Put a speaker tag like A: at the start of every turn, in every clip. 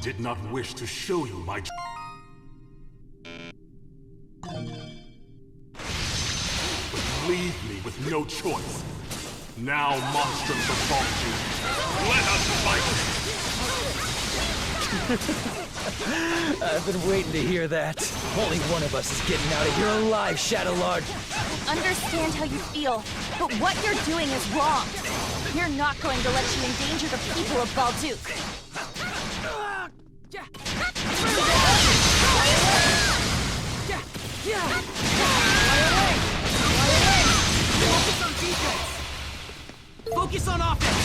A: did not wish to show you my... But leave me with no choice. Now monstrums have fallen you. Let us fight!
B: I've been waiting to hear that. Only one of us is getting out of here alive, Shadowlord.
C: I understand how you feel, but what you're doing is wrong. We're not going to let you endanger the people of Balduke.
D: Focus on defense! Focus on offense!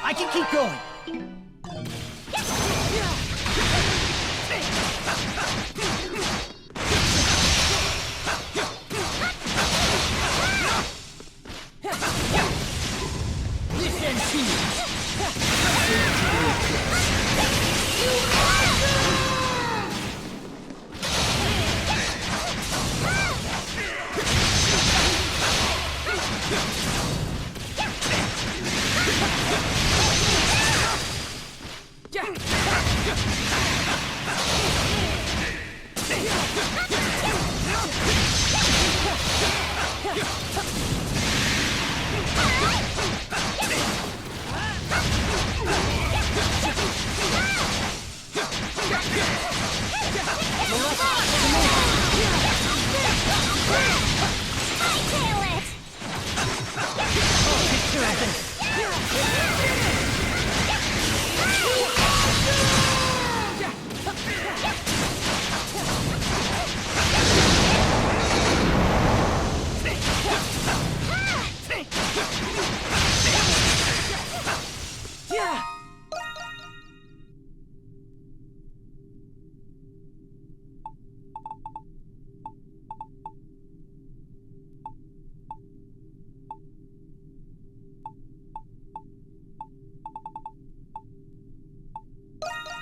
B: I can keep going.
D: Listen to me!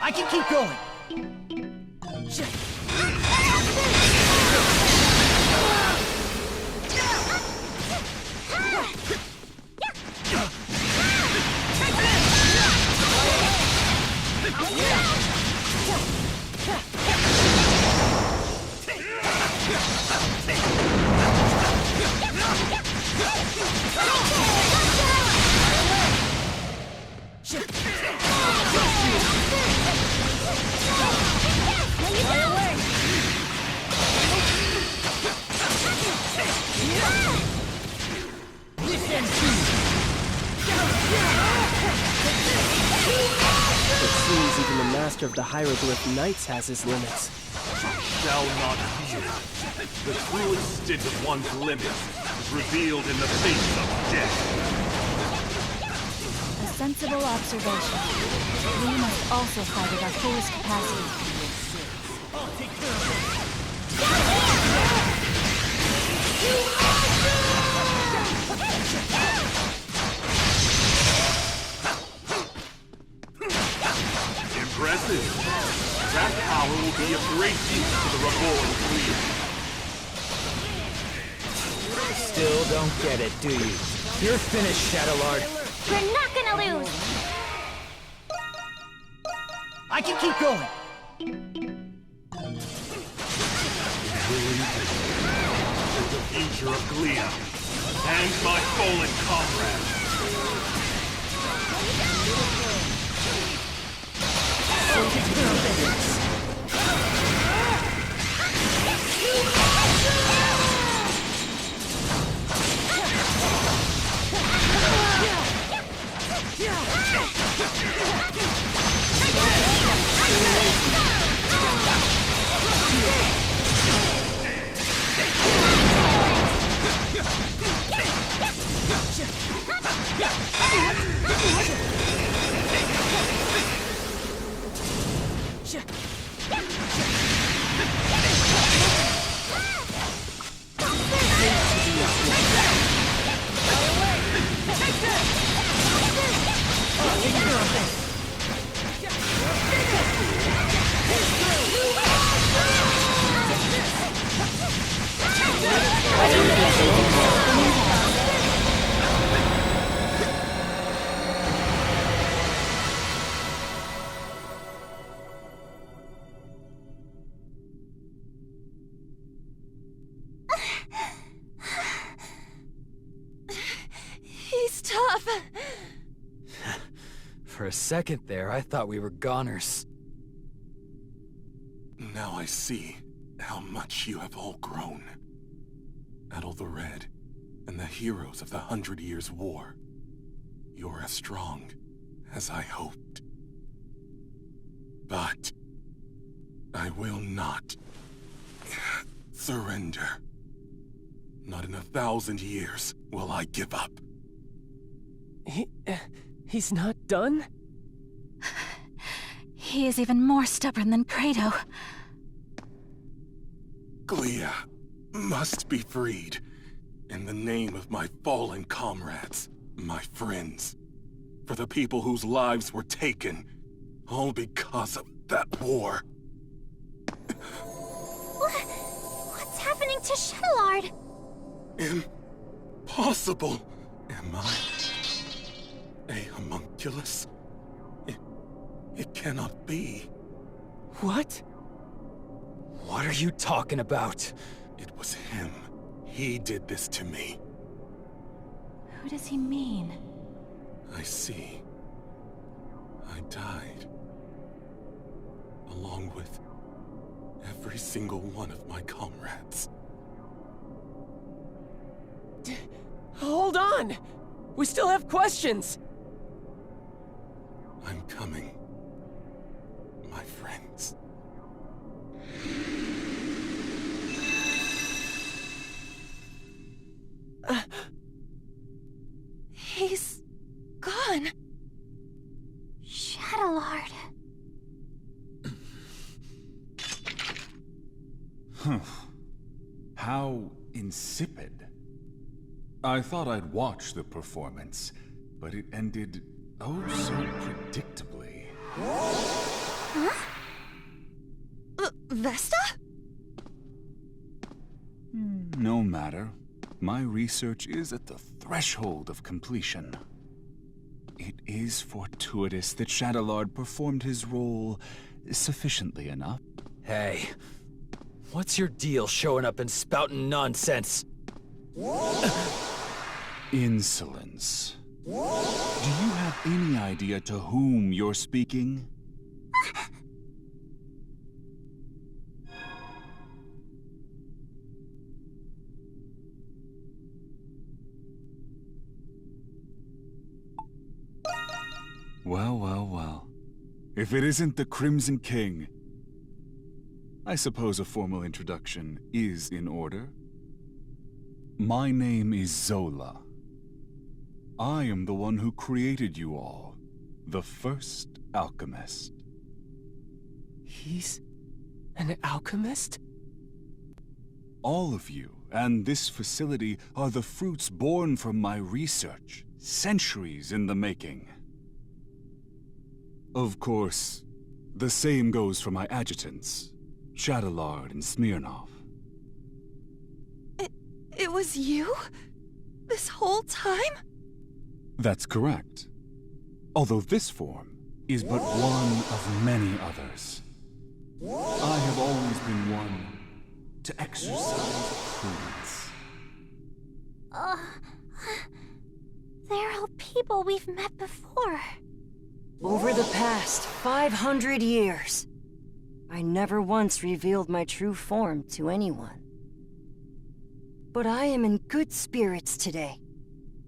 B: I can keep going. Even the master of the hieroglyph knights has his limits.
A: Shall not fear. The true extent of one's limits is revealed in the face of death.
C: A sensible observation. We must also fight at our fullest capacity.
D: I'll take care of it!
A: Impressive. That power will be of great use to the reborn fleet.
B: Still don't get it, do you? You're finished, Shadowlord.
C: You're not gonna lose!
B: I can keep going.
A: The future of Glia and my fallen comrade.
B: For a second there, I thought we were goners.
A: Now I see how much you have all grown. Adol the Red and the heroes of the 100 Years' War. You're as strong as I hoped. But I will not surrender. Not in 1,000 years will I give up.
B: He's not done?
C: He is even more stubborn than Credo.
A: Glia must be freed. In the name of my fallen comrades, my friends. For the people whose lives were taken, all because of that war.
C: What's happening to Shadowlord?
A: Impossible! Am I a homunculus? It cannot be.
B: What? What are you talking about?
A: It was him. He did this to me.
C: Who does he mean?
A: I see. I died. Along with every single one of my comrades.
B: Hold on! We still have questions!
A: I'm coming. My friends.
C: He's gone. Shadowlord.
E: How insipid. I thought I'd watch the performance, but it ended oh so predictably.
C: Huh? Vesta?
E: No matter. My research is at the threshold of completion. It is fortuitous that Shadowlord performed his role sufficiently enough.
B: Hey, what's your deal showing up and spouting nonsense?
E: Insolence. Do you have any idea to whom you're speaking? Well, well, well. If it isn't the Crimson King, I suppose a formal introduction is in order. My name is Zola. I am the one who created you all, the first alchemist.
B: He's an alchemist?
E: All of you and this facility are the fruits born from my research, centuries in the making. Of course, the same goes for my adjutants, Shadowlord and Smirnov.
C: It was you? This whole time?
E: That's correct. Although this form is but one of many others. I have always been one to exercise prudence.
C: They're all people we've met before.
F: Over the past 500 years, I never once revealed my true form to anyone. But I am in good spirits today,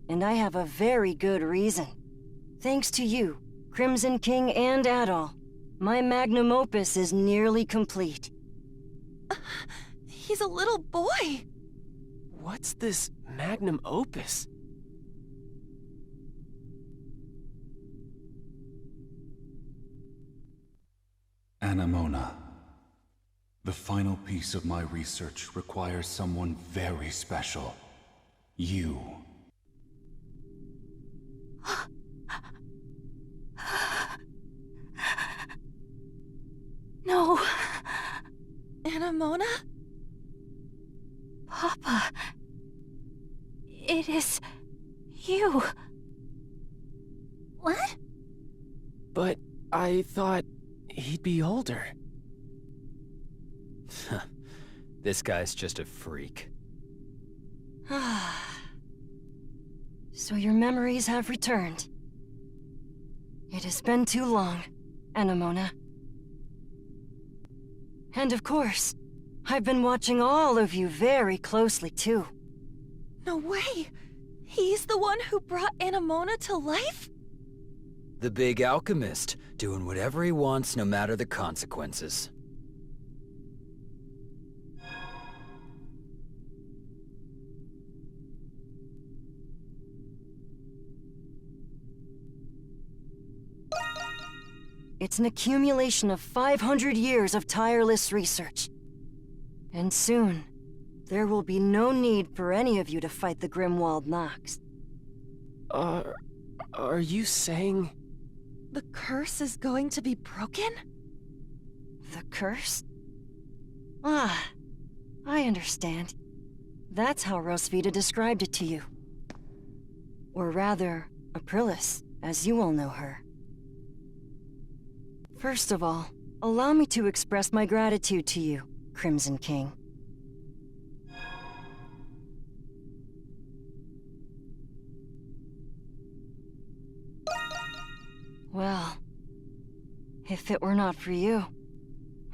F: and I have a very good reason. Thanks to you, Crimson King and Adol, my magnum opus is nearly complete.
C: He's a little boy.
B: What's this magnum opus?
E: Anamona. The final piece of my research requires someone very special. You.
C: No. Anamona? Papa. It is you. What?
B: But I thought he'd be older. This guy's just a freak.
F: So your memories have returned. It has been too long, Anemona. And of course, I've been watching all of you very closely too.
C: No way! He's the one who brought Anemona to life?
B: The big alchemist, doing whatever he wants no matter the consequences.
F: It's an accumulation of 500 years of tireless research. And soon, there will be no need for any of you to fight the Grimwald Nox.
G: Are you saying...
C: The curse is going to be broken?
F: The curse? Ah, I understand. That's how Rosvita described it to you. Or rather, Aprilis, as you all know her. First of all, allow me to express my gratitude to you, Crimson King. Well, if it were not for you,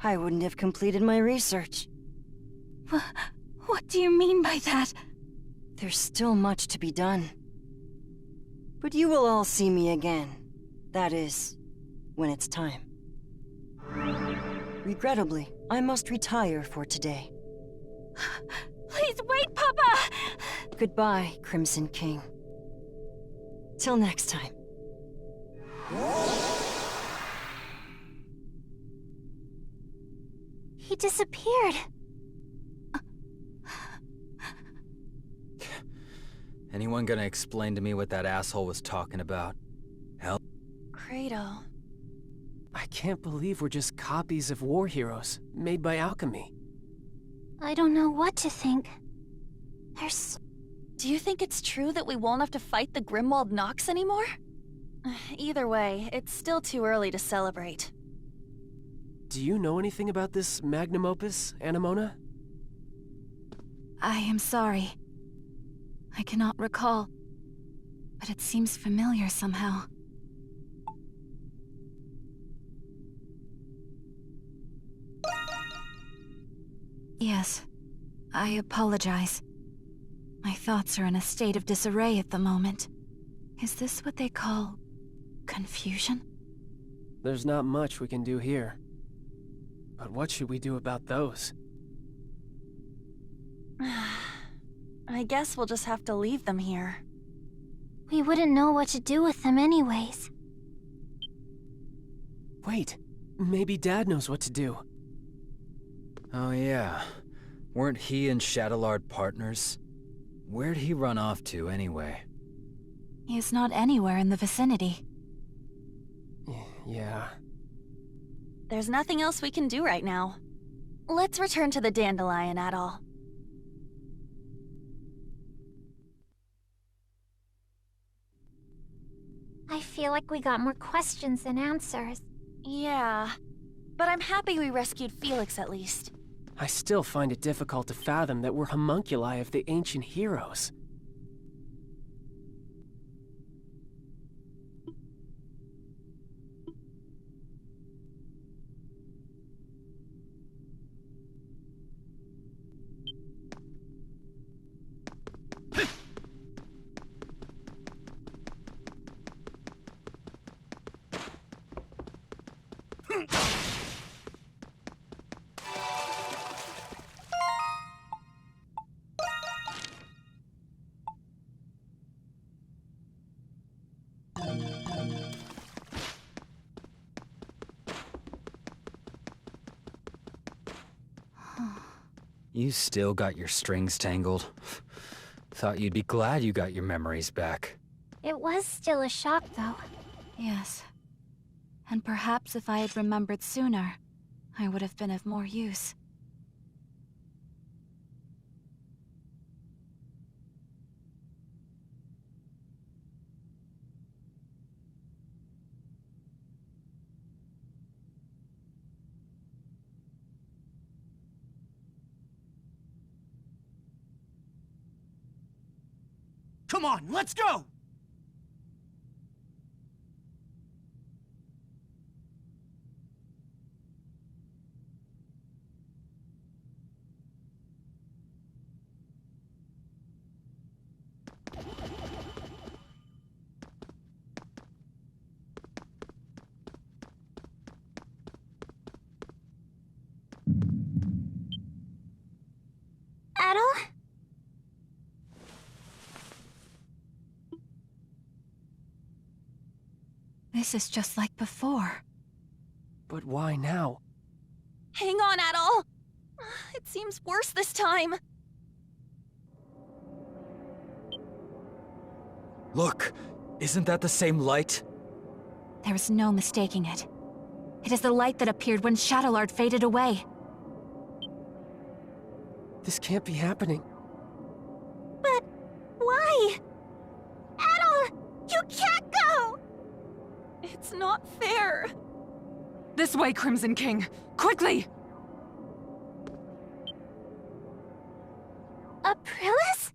F: I wouldn't have completed my research.
C: What do you mean by that?
F: There's still much to be done. But you will all see me again. That is, when it's time. Regrettably, I must retire for today.
C: Please wait, Papa!
F: Goodbye, Crimson King. Till next time.
C: He disappeared.
B: Anyone gonna explain to me what that asshole was talking about? Hell?
C: Kratos.
G: I can't believe we're just copies of war heroes, made by alchemy.
H: I don't know what to think.
C: Do you think it's true that we won't have to fight the Grimwald Nox anymore? Either way, it's still too early to celebrate.
G: Do you know anything about this magnum opus, Anemona?
H: I am sorry. I cannot recall, but it seems familiar somehow. Yes, I apologize. My thoughts are in a state of disarray at the moment. Is this what they call confusion?
G: There's not much we can do here. But what should we do about those?
C: I guess we'll just have to leave them here.
H: We wouldn't know what to do with them anyways.
G: Wait, maybe Dad knows what to do.
B: Oh yeah. Weren't he and Shadowlord partners? Where'd he run off to, anyway?
H: He is not anywhere in the vicinity.
G: Yeah.
C: There's nothing else we can do right now. Let's return to the Dandelion Atoll.
H: I feel like we got more questions than answers.
C: Yeah, but I'm happy we rescued Felix at least.
G: I still find it difficult to fathom that we're homunculi of the ancient heroes.
B: You still got your strings tangled. Thought you'd be glad you got your memories back.
H: It was still a shock, though. Yes. And perhaps if I had remembered sooner, I would have been of more use.
D: Come on, let's go!
C: Adol?
H: This is just like before.
G: But why now?
C: Hang on, Adol! It seems worse this time.
B: Look! Isn't that the same light?
H: There is no mistaking it. It is the light that appeared when Shadowlord faded away.
G: This can't be happening.
C: But why? Adol! You can't go! It's not fair.
I: This way, Crimson King! Quickly!
C: Aprilis?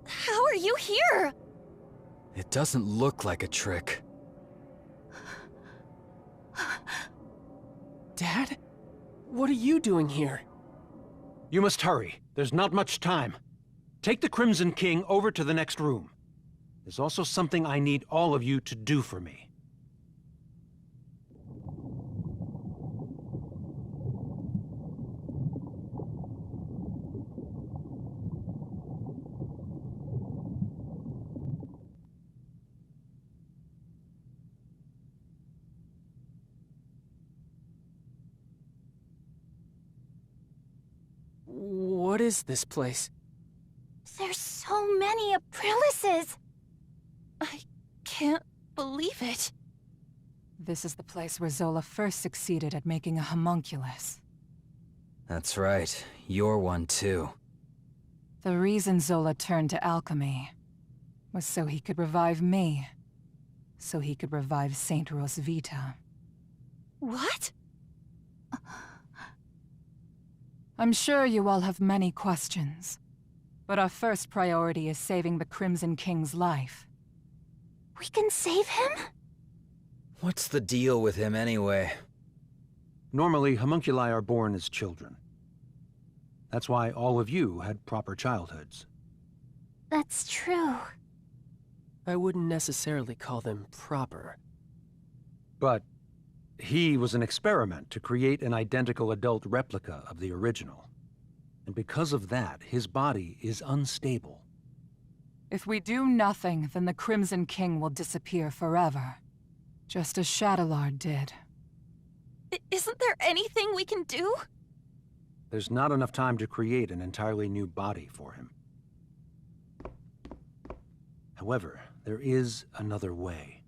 C: How are you here?
B: It doesn't look like a trick.
G: Dad? What are you doing here?
J: You must hurry. There's not much time. Take the Crimson King over to the next room. There's also something I need all of you to do for me.
G: What is this place?
C: There's so many Aprilises! I can't believe it.
I: This is the place where Zola first succeeded at making a homunculus.
B: That's right. You're one too.
I: The reason Zola turned to alchemy was so he could revive me. So he could revive Saint Rosvita.
C: What?
I: I'm sure you all have many questions, but our first priority is saving the Crimson King's life.
C: We can save him?
B: What's the deal with him anyway?
J: Normally, homunculi are born as children. That's why all of you had proper childhoods.
C: That's true.
G: I wouldn't necessarily call them proper.
J: But he was an experiment to create an identical adult replica of the original. And because of that, his body is unstable.
I: If we do nothing, then the Crimson King will disappear forever. Just as Shadowlord did.
C: Isn't there anything we can do?
J: There's not enough time to create an entirely new body for him. However, there is another way.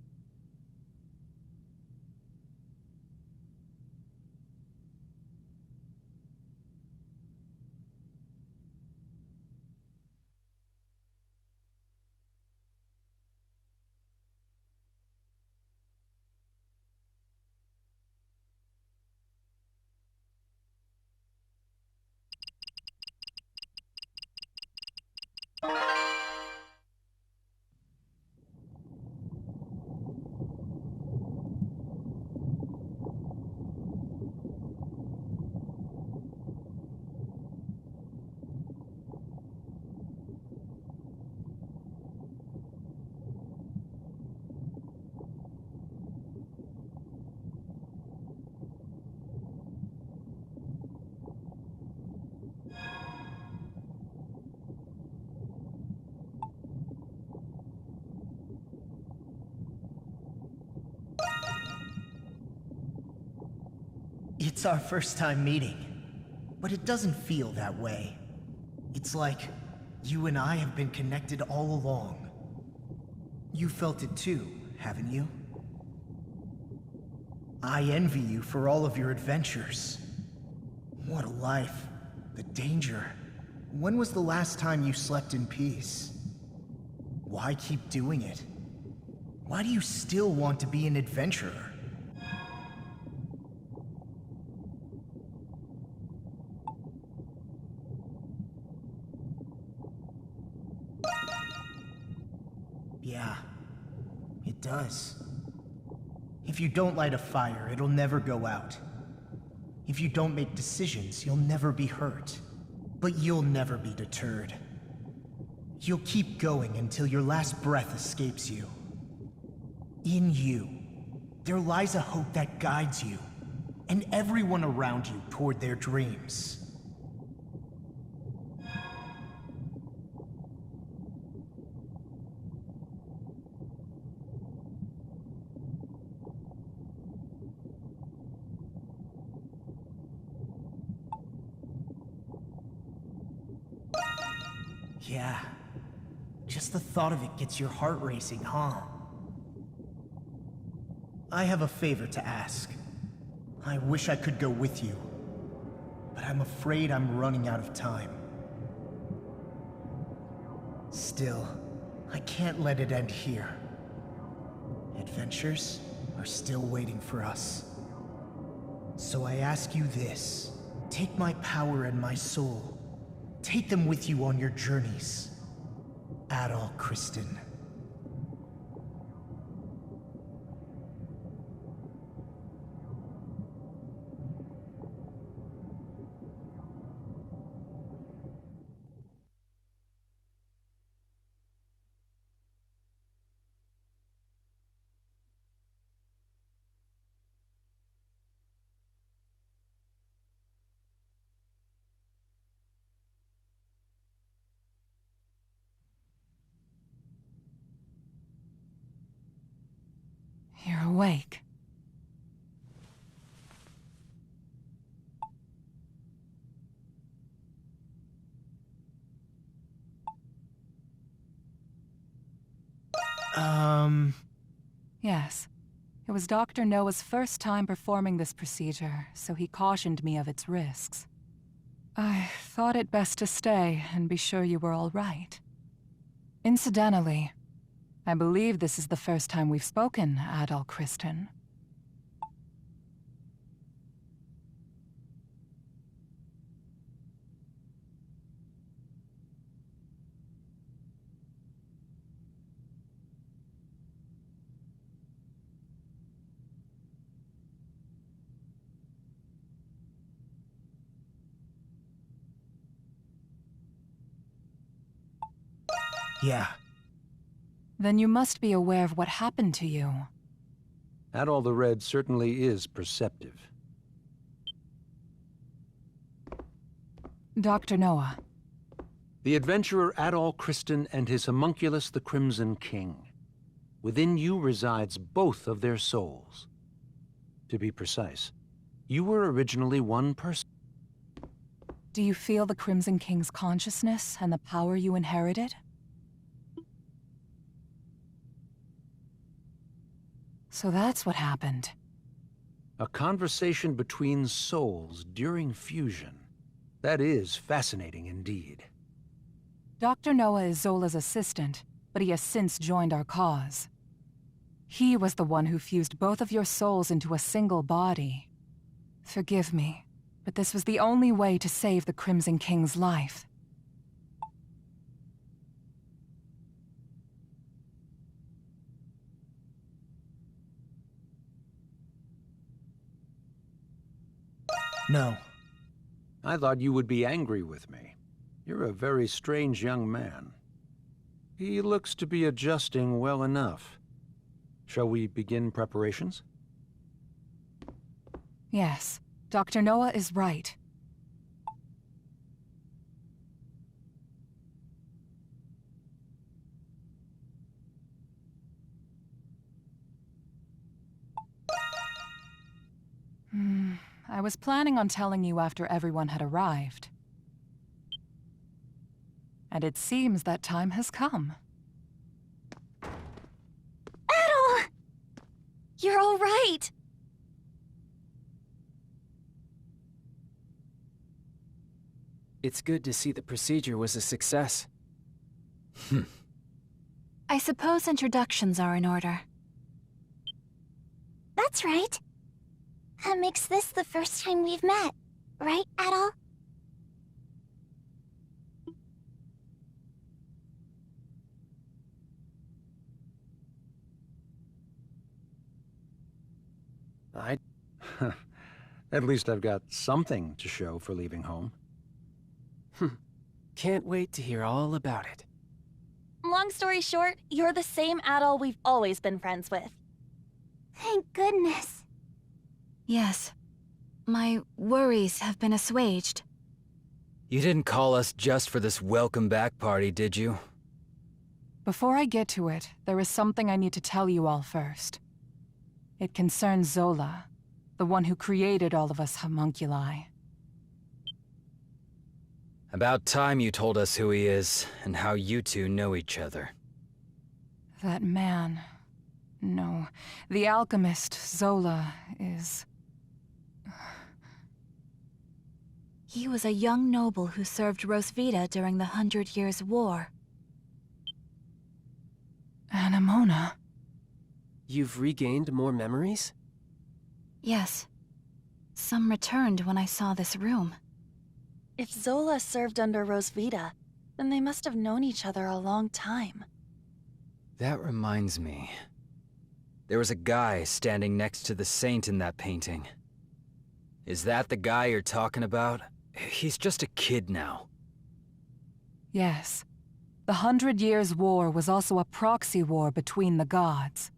D: It's our first time meeting, but it doesn't feel that way. It's like you and I have been connected all along. You felt it too, haven't you? I envy you for all of your adventures. What a life. The danger. When was the last time you slept in peace? Why keep doing it? Why do you still want to be an adventurer? Yeah, it does. If you don't light a fire, it'll never go out. If you don't make decisions, you'll never be hurt. But you'll never be deterred. You'll keep going until your last breath escapes you. In you, there lies a hope that guides you, and everyone around you toward their dreams. Yeah. Just the thought of it gets your heart racing, huh? I have a favor to ask. I wish I could go with you, but I'm afraid I'm running out of time. Still, I can't let it end here. Adventures are still waiting for us. So I ask you this. Take my power and my soul. Take them with you on your journeys. Adol Kristen.
I: You're awake. Yes. It was Dr. Noah's first time performing this procedure, so he cautioned me of its risks. I thought it best to stay and be sure you were all right. Incidentally, I believe this is the first time we've spoken, Adol Kristen.
D: Yeah.
I: Then you must be aware of what happened to you.
J: Adol the Red certainly is perceptive.
I: Dr. Noah.
J: The adventurer Adol Kristen and his homunculus the Crimson King. Within you resides both of their souls. To be precise, you were originally one person.
I: Do you feel the Crimson King's consciousness and the power you inherited? So that's what happened.
J: A conversation between souls during fusion. That is fascinating indeed.
I: Dr. Noah is Zola's assistant, but he has since joined our cause. He was the one who fused both of your souls into a single body. Forgive me, but this was the only way to save the Crimson King's life.
D: No.
J: I thought you would be angry with me. You're a very strange young man. He looks to be adjusting well enough. Shall we begin preparations?
I: Yes, Dr. Noah is right. I was planning on telling you after everyone had arrived. And it seems that time has come.
C: Adol! You're all right!
G: It's good to see the procedure was a success.
H: I suppose introductions are in order.
C: That's right. That makes this the first time we've met, right, Adol?
J: At least I've got something to show for leaving home.
G: Can't wait to hear all about it.
C: Long story short, you're the same Adol we've always been friends with. Thank goodness.
H: Yes. My worries have been assuaged.
B: You didn't call us just for this welcome back party, did you?
I: Before I get to it, there is something I need to tell you all first. It concerns Zola, the one who created all of us homunculi.
B: About time you told us who he is, and how you two know each other.
I: That man... No, the alchemist, Zola, is...
H: He was a young noble who served Rosvita during the 100 Years' War.
I: Anemona?
G: You've regained more memories?
H: Yes. Some returned when I saw this room.
C: If Zola served under Rosvita, then they must have known each other a long time.
B: That reminds me. There was a guy standing next to the saint in that painting. Is that the guy you're talking about? He's just a kid now.
I: Yes. The 100 Years' War was also a proxy war between the gods.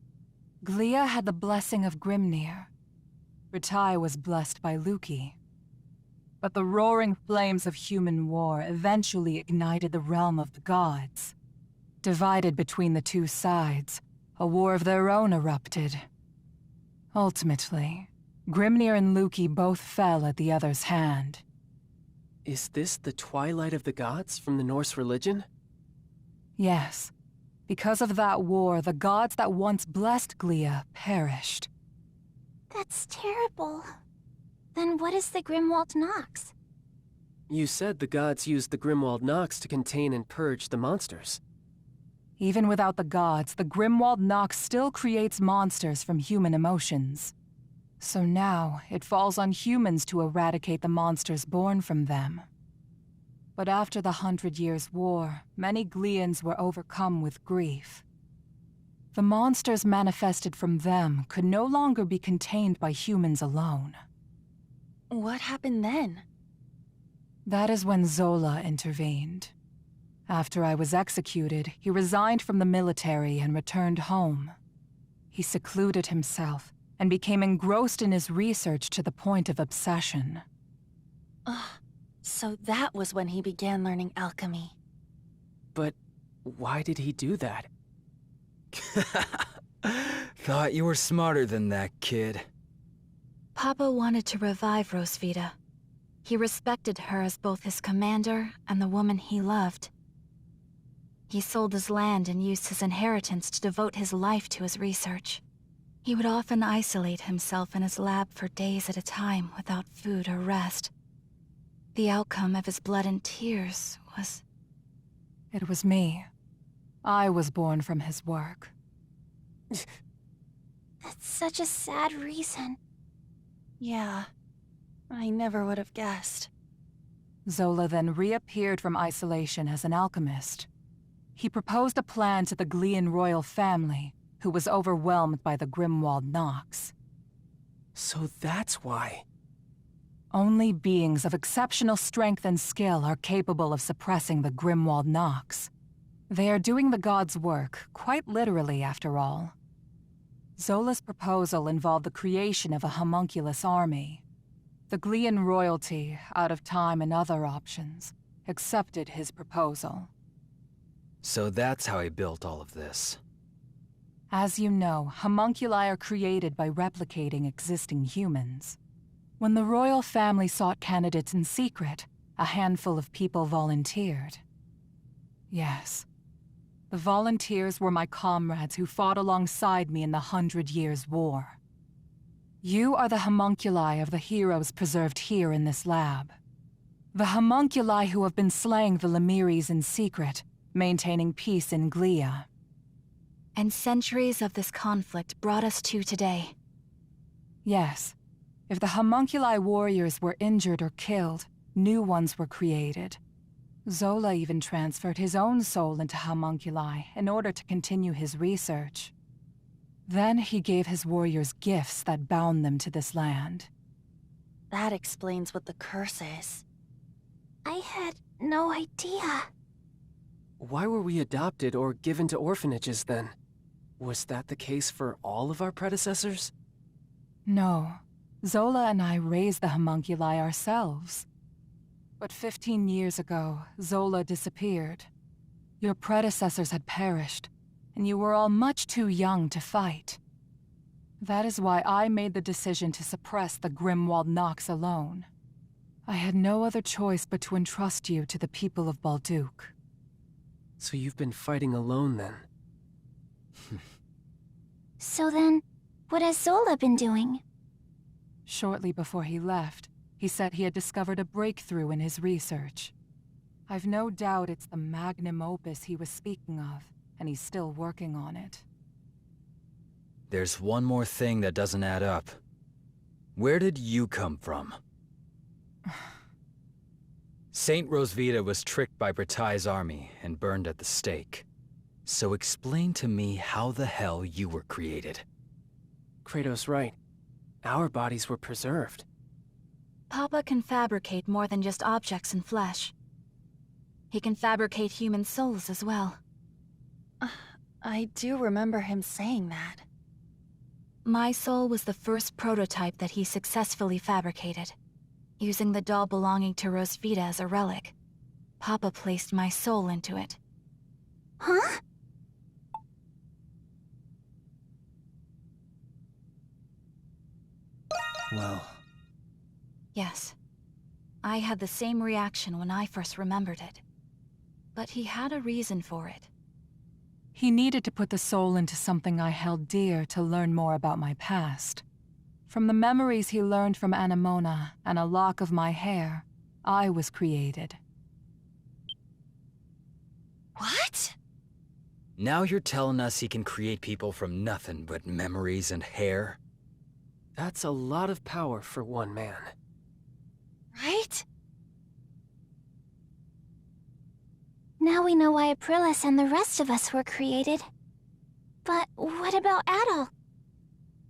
I: Glia had the blessing of Grimnir. Ritai was blessed by Luki. But the roaring flames of human war eventually ignited the realm of the gods. Divided between the two sides, a war of their own erupted. Ultimately, Grimnir and Luki both fell at the other's hand.
G: Is this the Twilight of the Gods from the Norse religion?
I: Yes. Because of that war, the gods that once blessed Glia perished.
C: That's terrible. Then what is the Grimwald Nox?
G: You said the gods used the Grimwald Nox to contain and purge the monsters.
I: Even without the gods, the Grimwald Nox still creates monsters from human emotions. So now, it falls on humans to eradicate the monsters born from them. But after the 100 Years' War, many Glians were overcome with grief. The monsters manifested from them could no longer be contained by humans alone.
C: What happened then?
I: That is when Zola intervened. After I was executed, he resigned from the military and returned home. He secluded himself and became engrossed in his research to the point of obsession.
C: So that was when he began learning alchemy.
G: But why did he do that?
B: Thought you were smarter than that, kid.
H: Papa wanted to revive Rosvita. He respected her as both his commander and the woman he loved. He sold his land and used his inheritance to devote his life to his research. He would often isolate himself in his lab for days at a time without food or rest. The outcome of his blood and tears was...
I: It was me. I was born from his work.
C: That's such a sad reason. Yeah, I never would have guessed.
I: Zola then reappeared from isolation as an alchemist. He proposed a plan to the Glian royal family, who was overwhelmed by the Grimwald Nox.
G: So that's why.
I: Only beings of exceptional strength and skill are capable of suppressing the Grimwald Nox. They are doing the gods' work, quite literally after all. Zola's proposal involved the creation of a homunculus army. The Glian royalty, out of time and other options, accepted his proposal.
B: So that's how he built all of this.
I: As you know, homunculi are created by replicating existing humans. When the royal family sought candidates in secret, a handful of people volunteered. Yes. The volunteers were my comrades who fought alongside me in the 100 Years' War. You are the homunculi of the heroes preserved here in this lab. The homunculi who have been slaying the Lemiris in secret, maintaining peace in Glia.
H: And centuries of this conflict brought us to today.
I: Yes. If the homunculi warriors were injured or killed, new ones were created. Zola even transferred his own soul into homunculi in order to continue his research. Then he gave his warriors gifts that bound them to this land.
C: That explains what the curse is. I had no idea.
G: Why were we adopted or given to orphanages then? Was that the case for all of our predecessors?
I: No. Zola and I raised the homunculi ourselves. But 15 years ago, Zola disappeared. Your predecessors had perished, and you were all much too young to fight. That is why I made the decision to suppress the Grimwald Nox alone. I had no other choice but to entrust you to the people of Balduke.
G: So you've been fighting alone then?
K: So then, what has Zola been doing?
I: Shortly before he left, he said he had discovered a breakthrough in his research. I've no doubt it's the magnum opus he was speaking of, and he's still working on it.
B: There's one more thing that doesn't add up. Where did you come from? Saint Rosvita was tricked by Bratai's army and burned at the stake. So explain to me how the hell you were created.
G: Kratos' right. Our bodies were preserved.
H: Papa can fabricate more than just objects and flesh. He can fabricate human souls as well. I do remember him saying that. My soul was the first prototype that he successfully fabricated. Using the doll belonging to Rosvita as a relic, Papa placed my soul into it.
K: Huh?
G: Well...
H: Yes. I had the same reaction when I first remembered it. But he had a reason for it.
I: He needed to put the soul into something I held dear to learn more about my past. From the memories he learned from Anemona and a lock of my hair, I was created.
H: What?
B: Now you're telling us he can create people from nothing but memories and hair?
G: That's a lot of power for one man.
H: Right?
K: Now we know why Aprilis and the rest of us were created. But what about Adol?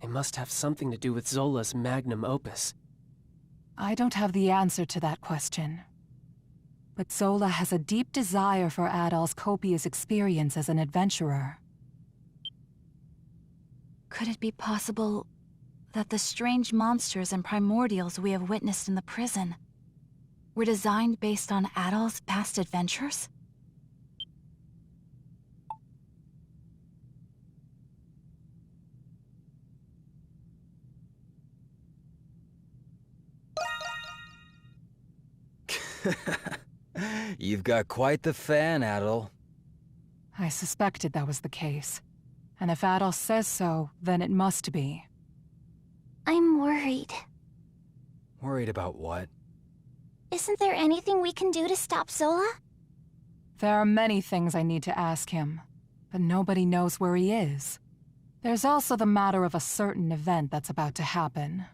G: It must have something to do with Zola's magnum opus.
I: I don't have the answer to that question. But Zola has a deep desire for Adol's copious experience as an adventurer.
H: Could it be possible that the strange monsters and primordials we have witnessed in the prison were designed based on Adol's past adventures?
B: You've got quite the fan, Adol.
I: I suspected that was the case. And if Adol says so, then it must be.
K: I'm worried.
B: Worried about what?
K: Isn't there anything we can do to stop Zola?
I: There are many things I need to ask him, but nobody knows where he is. There's also the matter of a certain event that's about to happen.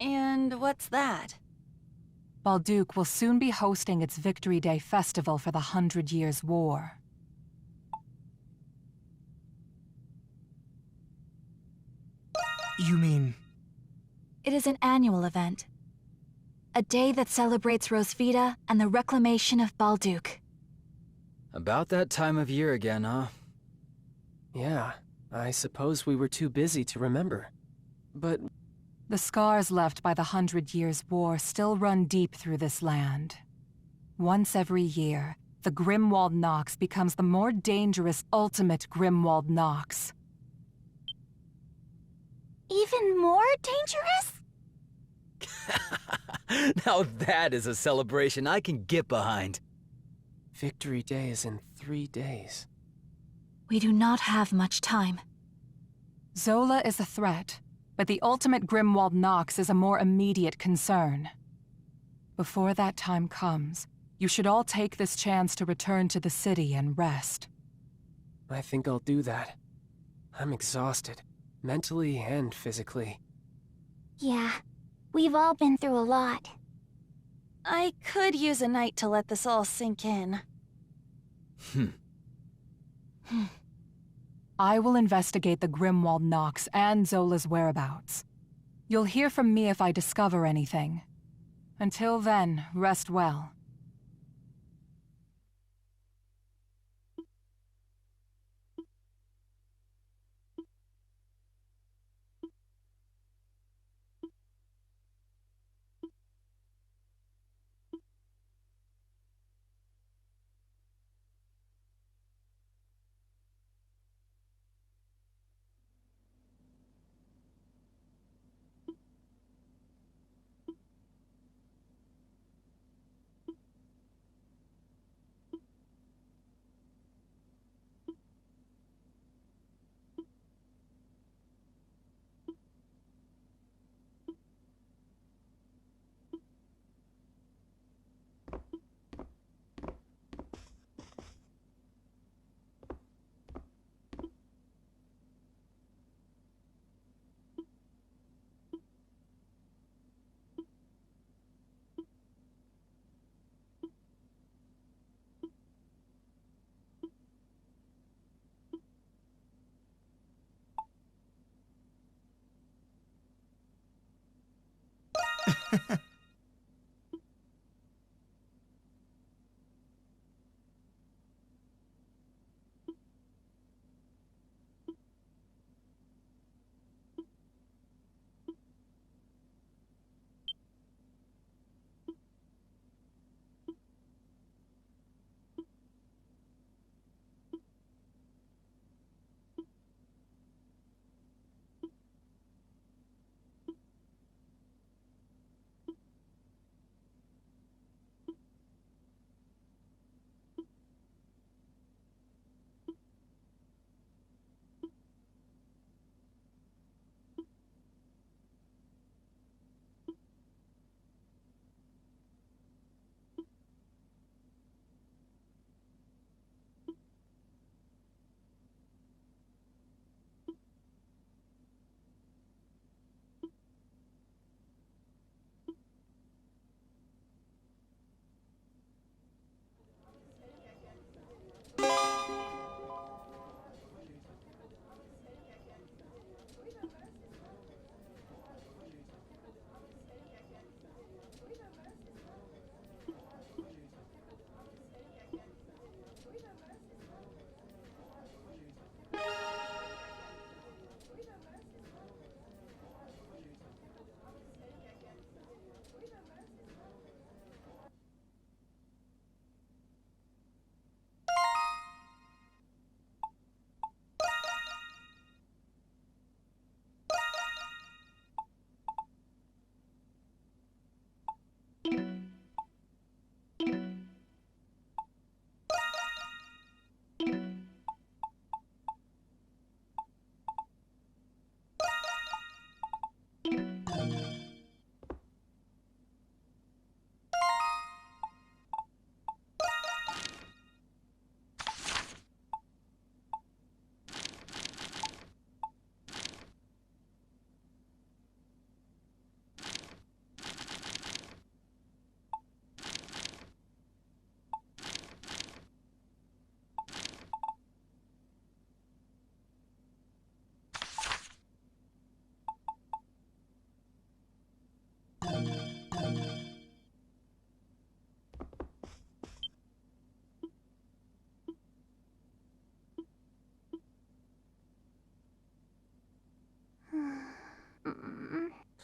H: And what's that?
I: Balduke will soon be hosting its Victory Day festival for the 100 Years' War.
D: You mean...
H: It is an annual event. A day that celebrates Rosvita and the reclamation of Balduke.
B: About that time of year again, huh?
G: Yeah, I suppose we were too busy to remember. But
I: the scars left by the 100 Years' War still run deep through this land. Once every year, the Grimwald Nox becomes the more dangerous ultimate Grimwald Nox.
K: Even more dangerous?
B: Now that is a celebration I can get behind.
G: Victory Day is in 3 days.
H: We do not have much time.
I: Zola is a threat, but the ultimate Grimwald Nox is a more immediate concern. Before that time comes, you should all take this chance to return to the city and rest.
G: I think I'll do that. I'm exhausted, mentally and physically.
K: Yeah, we've all been through a lot.
C: I could use a night to let this all sink in.
I: I will investigate the Grimwald Nox and Zola's whereabouts. You'll hear from me if I discover anything. Until then, rest well.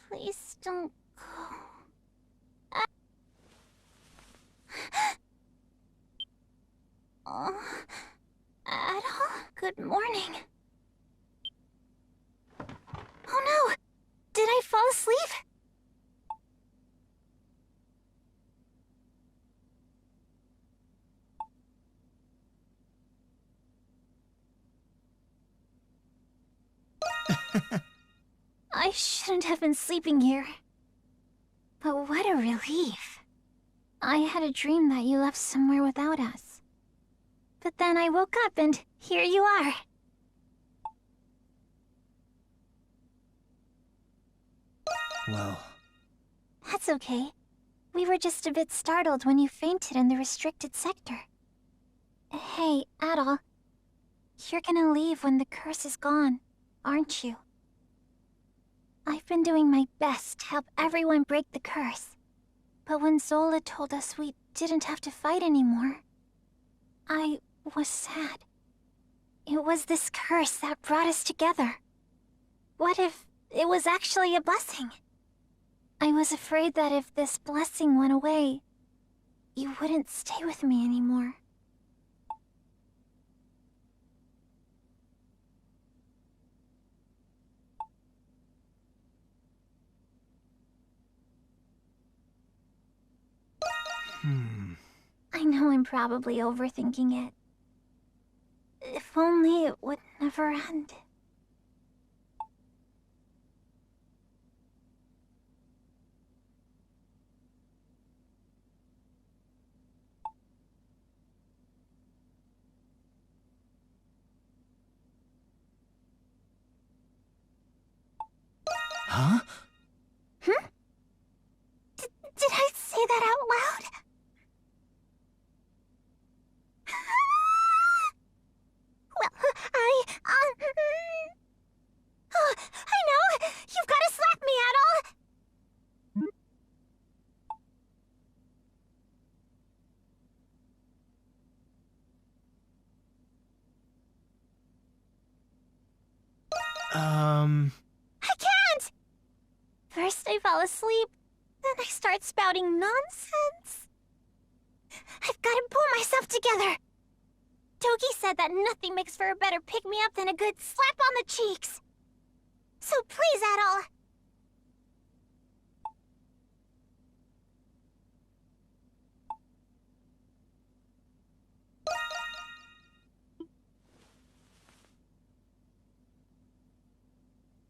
K: Please don't go. Adol? Good morning. Oh no! Did I fall asleep? I shouldn't have been sleeping here. But what a relief. I had a dream that you left somewhere without us. But then I woke up and here you are.
D: Well,
K: That's okay. We were just a bit startled when you fainted in the restricted sector. Hey, Adol. You're gonna leave when the curse is gone, aren't you? I've been doing my best to help everyone break the curse. But when Zola told us we didn't have to fight anymore, I was sad. It was this curse that brought us together. What if it was actually a blessing? I was afraid that if this blessing went away, you wouldn't stay with me anymore. I know I'm probably overthinking it. If only it would never end.
D: huh?
K: Did I say that out loud? Well, oh, I know! You've got to slap me, Adol! I can't! First I fall asleep, then I start spouting nonsense. I've got to pull myself together. Toki said that nothing makes for a better pick-me-up than a good slap on the cheeks. So please, Adol.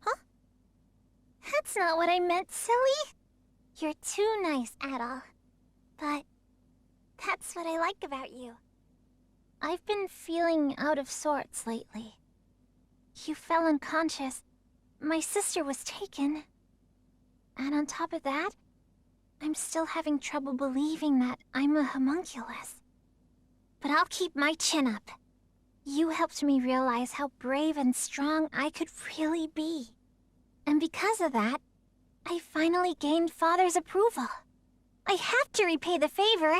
K: Huh? That's not what I meant, silly. You're too nice, Adol. But that's what I like about you. I've been feeling out of sorts lately. You fell unconscious. My sister was taken. And on top of that, I'm still having trouble believing that I'm a homunculus. But I'll keep my chin up. You helped me realize how brave and strong I could really be. And because of that, I finally gained Father's approval. I have to repay the favor.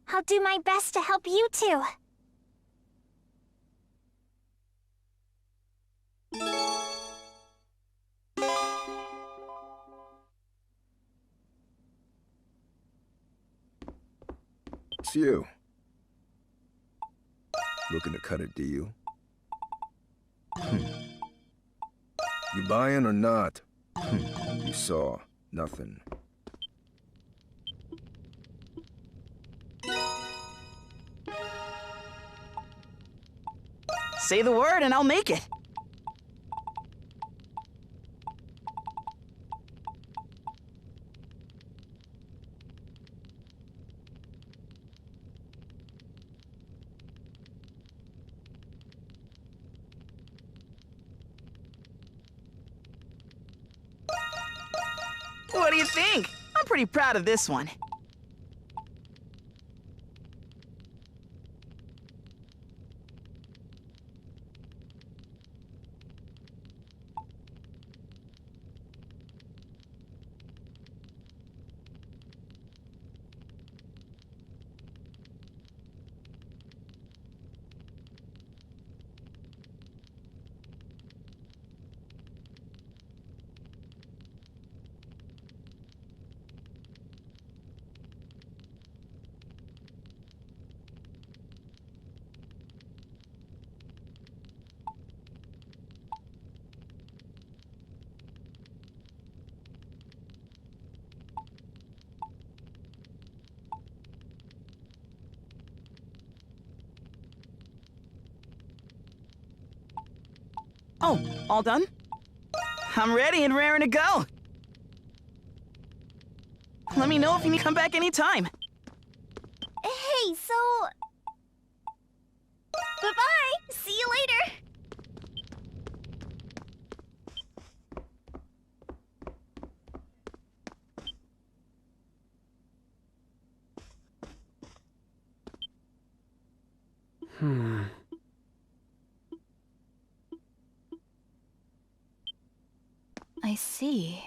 K: I'll do my best to help you too.
L: It's you. Looking to cut a deal? You buying or not? You saw nothing.
M: Say the word and I'll make it. What do you think? I'm pretty proud of this one. Oh, all done? I'm ready and raring to go. Let me know if you need to come back anytime.
K: Hey, so... Bye-bye! See you later!
H: I see.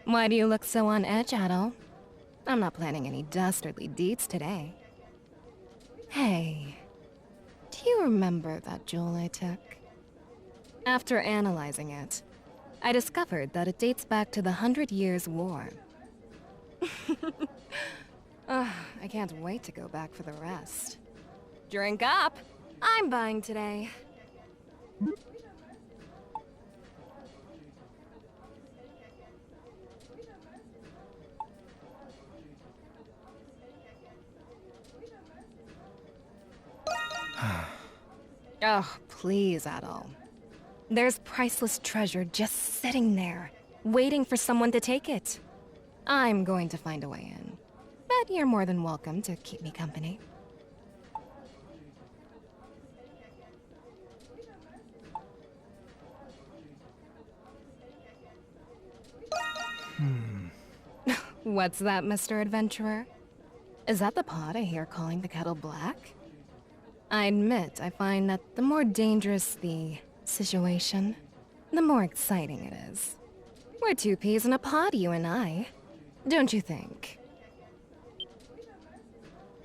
N: Why do you look so on edge, Adol? I'm not planning any dastardly deeds today. Hey, do you remember that jewel I took? After analyzing it, I discovered that it dates back to the 100 Years' War. I can't wait to go back for the rest. Drink up! I'm buying today. Oh, please, Adol. There's priceless treasure just sitting there, waiting for someone to take it. I'm going to find a way in, but you're more than welcome to keep me company. What's that, Mr. Adventurer? Is that the pot I hear calling the kettle black? I admit, I find that the more dangerous the situation, the more exciting it is. We're two peas in a pod, you and I. Don't you think?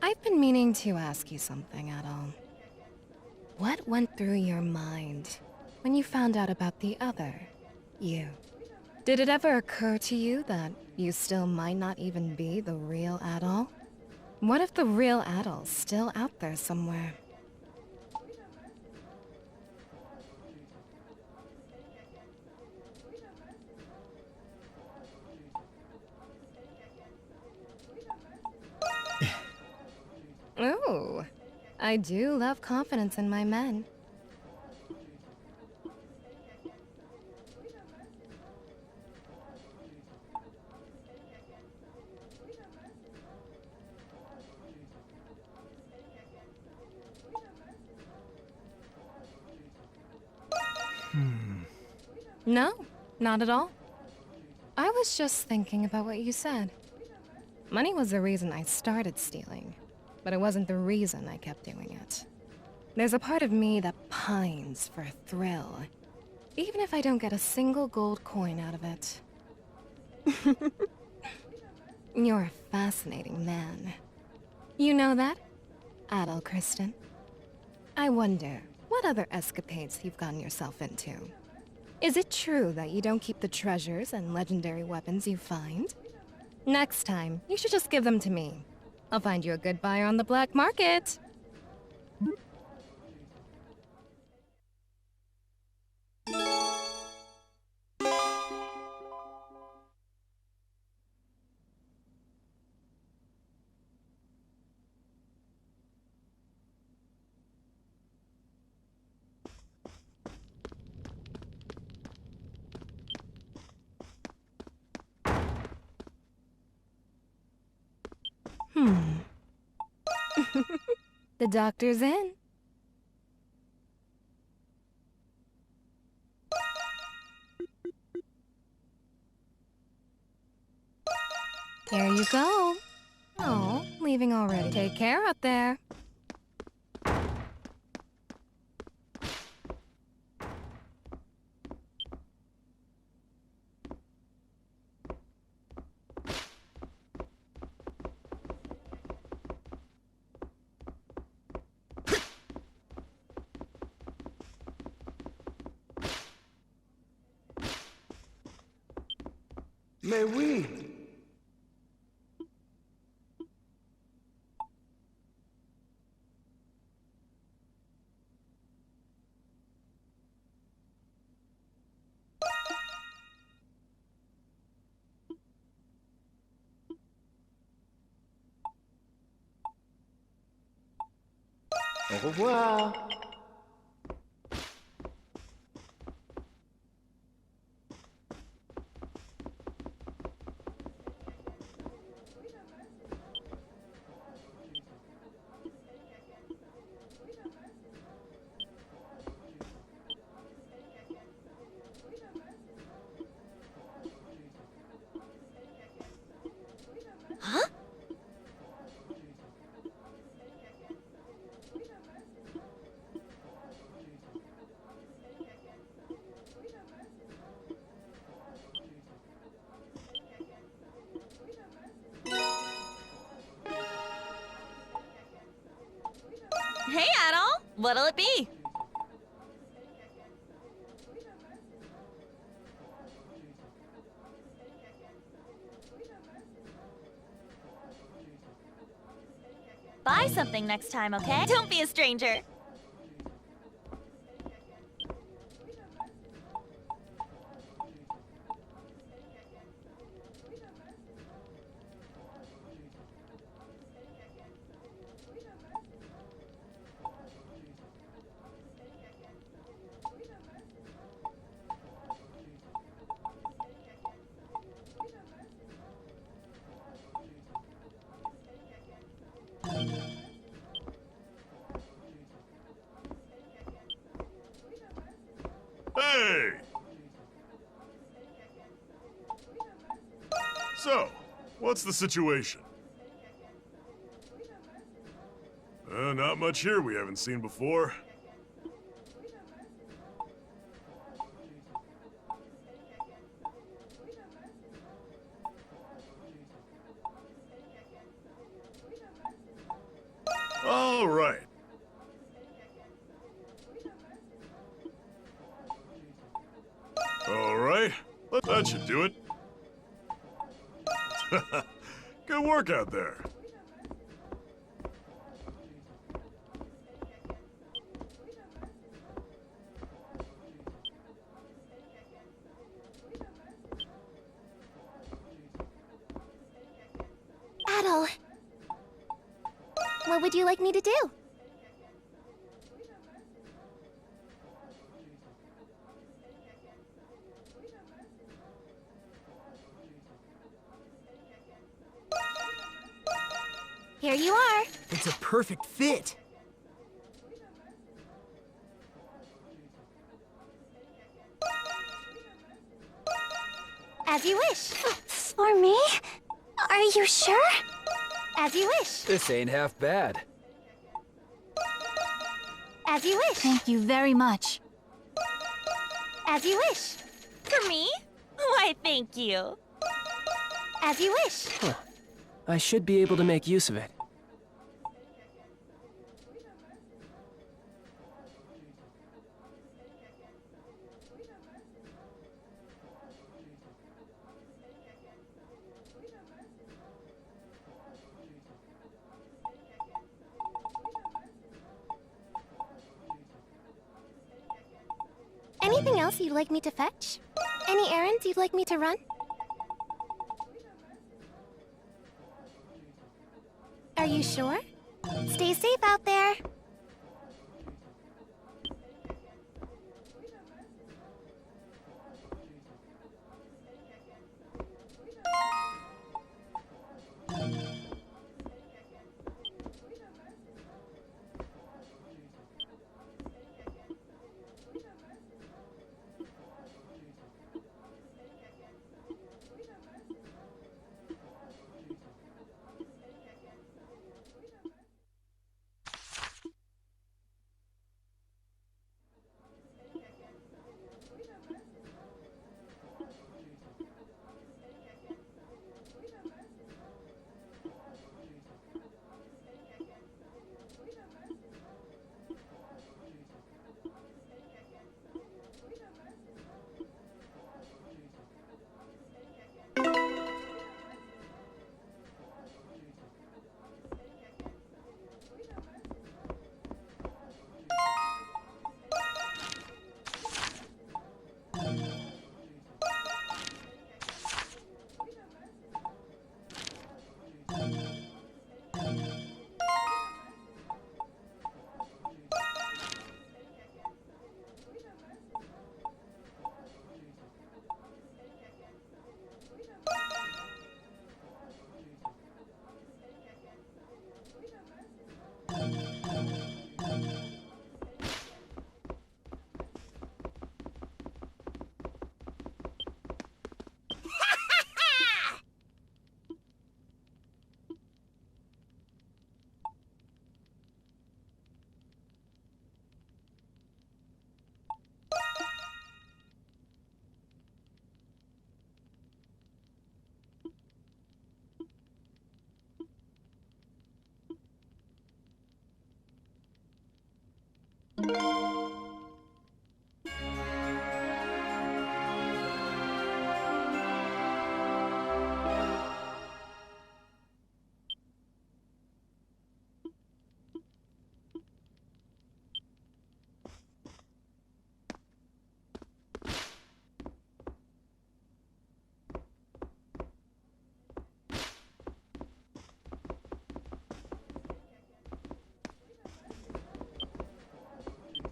N: I've been meaning to ask you something, Adol. What went through your mind when you found out about the other you? Did it ever occur to you that you still might not even be the real Adol? What if the real Adol's still out there somewhere? Ooh, I do love confidence in my men. No, not at all. I was just thinking about what you said. Money was the reason I started stealing, but it wasn't the reason I kept doing it. There's a part of me that pines for a thrill, even if I don't get a single gold coin out of it. You're a fascinating man. You know that, Adol Kristen? I wonder what other escapades you've gotten yourself into. Is it true that you don't keep the treasures and legendary weapons you find? Next time, you should just give them to me. I'll find you a good buyer on the black market. The doctor's in. Here you go. Oh, leaving already. Take care out there.
O: Mais oui. Au revoir.
C: Huh? Hey, Adol! What'll it be? Buy something next time, okay? Don't be a stranger.
P: Hey! So, what's the situation? Not much here we haven't seen before. That should do it. Good work out there.
C: Adol, what would you like me to do? Here you are.
D: It's a perfect fit.
C: As you wish.
K: For me? Are you sure?
C: As you wish.
B: This ain't half bad.
C: As you wish.
H: Thank you very much.
C: As you wish.
Q: For me? Why, thank you.
C: As you wish.
G: Huh. I should be able to make use of it.
C: Anything else you'd like me to fetch? Any errands you'd like me to run? Are you sure? Stay safe out there.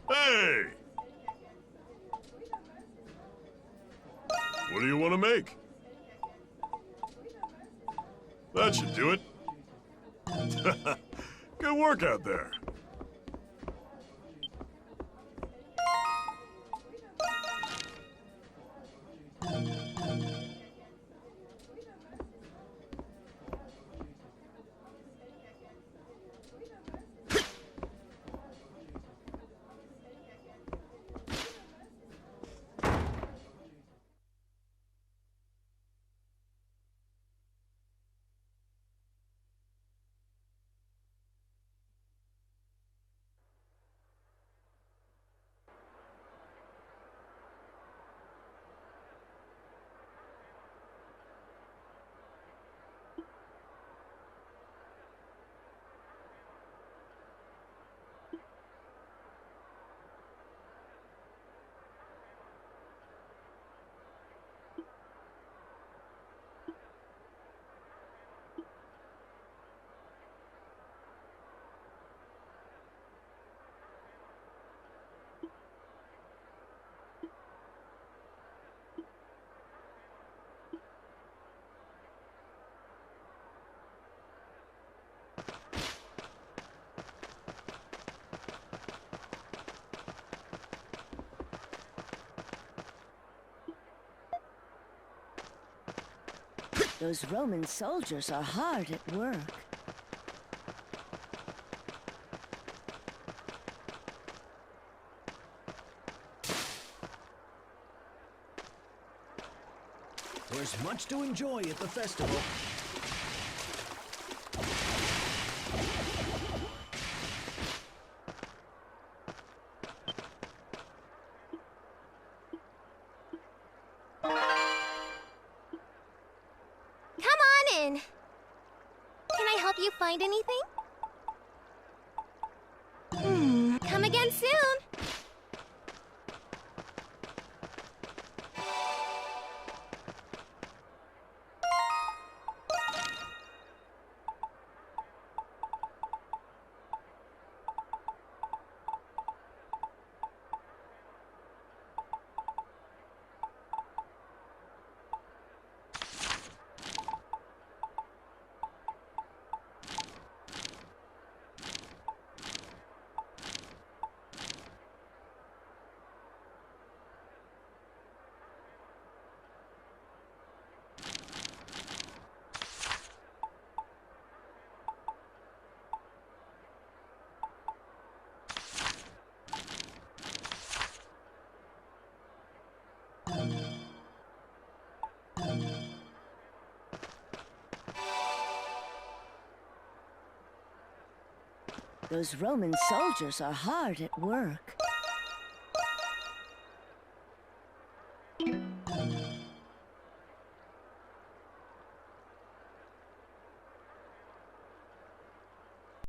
P: Hey! What do you want to make? That should do it. Good work out there.
F: Those Roman soldiers are hard at work.
R: There's much to enjoy at the festival.
S: Come on in. Can I help you find anything? Come again soon.
F: Those Roman soldiers are hard at work.